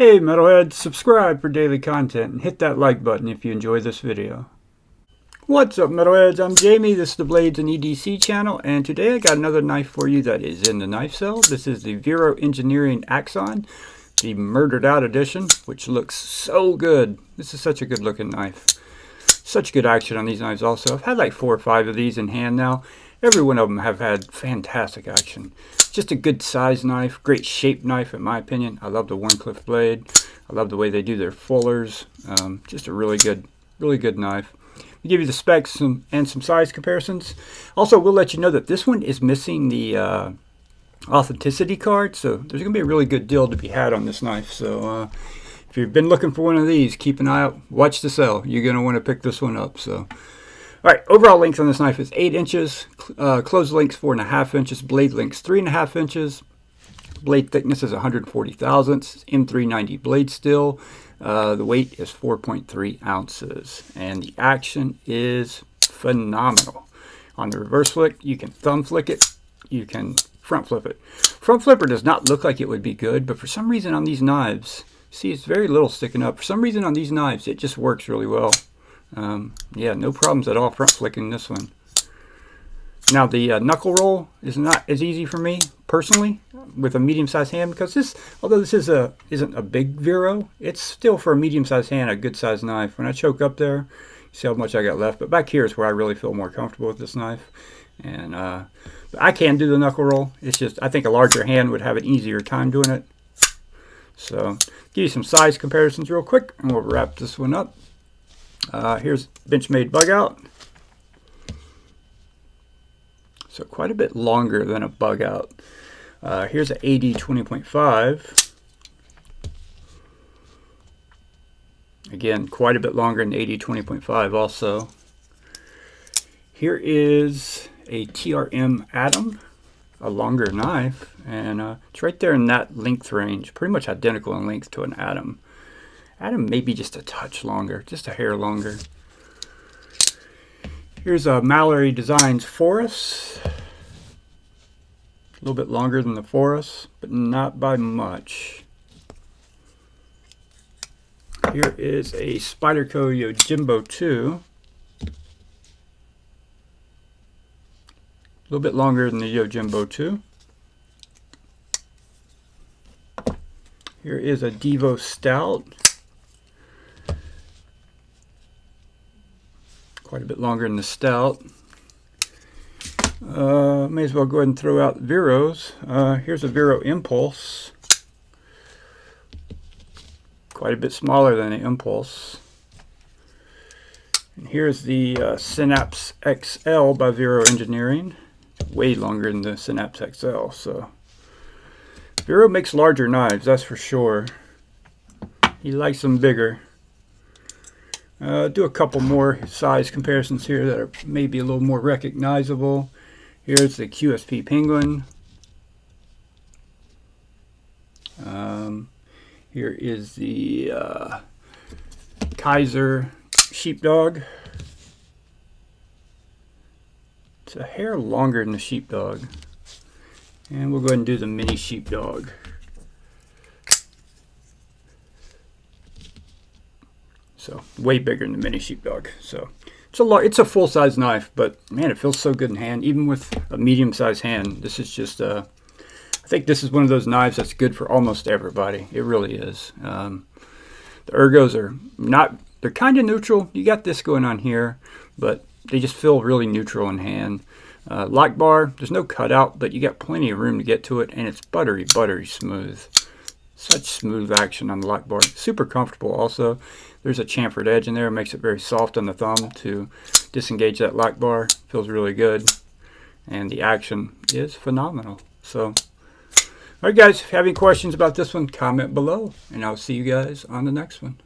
Hey Metalheads, subscribe for daily content and hit that like button if you enjoy this video. What's up Metalheads, I'm Jamie, this is the Blades and EDC channel, and today I got another knife for you that is in the knife cell. This is the Vero Engineering Axon, the Murdered Out edition, which looks so good. This is such a good looking knife. Such good action on these knives also. I've had like 4 or 5 of these in hand now. Every one of them have had fantastic action. Just a good size knife, great shaped knife in my opinion. I love the Wharncliffe blade. I love the way they do their fullers. Just a really good knife. We give you the specs and some size comparisons. Also, we'll let you know that this one is missing the authenticity card, so there's going to be a really good deal to be had on this knife. So if you've been looking for one of these, keep an eye out. Watch the sale. You're going to want to pick this one up. So. Alright, overall length on this knife is 8 inches, closed length 4.5 inches, blade length 3.5 inches, blade thickness is 140 thousandths, M390 blade steel, the weight is 4.3 ounces, and the action is phenomenal. On the reverse flick, you can thumb flick it, you can front flip it. Front flipper does not look like it would be good, but for some reason on these knives, see it's very little sticking up, for some reason on these knives it just works really well. Yeah, no problems at all front flicking this one. Now the knuckle roll is not as easy for me personally with a medium-sized hand, because this, although this isn't a big Vero, it's still for a medium-sized hand a good-sized knife. When I choke up there, you see how much I got left, but back here is where I really feel more comfortable with this knife. And I can do the knuckle roll. It's just I think a larger hand would have an easier time doing it. So give you some size comparisons real quick, and we'll wrap this one up. Here's Benchmade bug out. So quite a bit longer than a bug out. Here's an AD 20.5. Again, quite a bit longer than AD 20.5 also. Here is a TRM Atom, a longer knife, and it's right there in that length range, pretty much identical in length to an Atom. Atom maybe just a touch longer, just a hair longer. Here's a Mallory Designs Forest. A little bit longer than the Forest, but not by much. Here is a Spyderco Yojimbo 2. A little bit longer than the Yojimbo 2. Here is a Devo Stout. Quite a bit longer than the Stout. May as well go ahead and throw out Veros. Here's a Vero Impulse. Quite a bit smaller than the Impulse. And here's the Synapse XL by Vero Engineering. Way longer than the Synapse XL. So Vero makes larger knives, that's for sure. He likes them bigger. Do a couple more size comparisons here that are maybe a little more recognizable. Here's the QSP Penguin. Here is the Kaiser Sheepdog. It's a hair longer than the Sheepdog. And we'll go ahead and do the Mini Sheepdog. So way bigger than the Mini Sheepdog. So it's a full-size knife, but man, it feels so good in hand, even with a medium-sized hand. This is just I think this is one of those knives that's good for almost everybody. It really is. The ergos are not, they're kind of neutral. You got this going on here, but they just feel really neutral in hand. Lock bar, there's no cutout, but you got plenty of room to get to it, and it's buttery smooth. Such smooth action on the lock bar. Super comfortable also. There's a chamfered edge in there. It makes it very soft on the thumb to disengage that lock bar. Feels really good. And the action is phenomenal. So, alright guys, if you have any questions about this one, comment below. And I'll see you guys on the next one.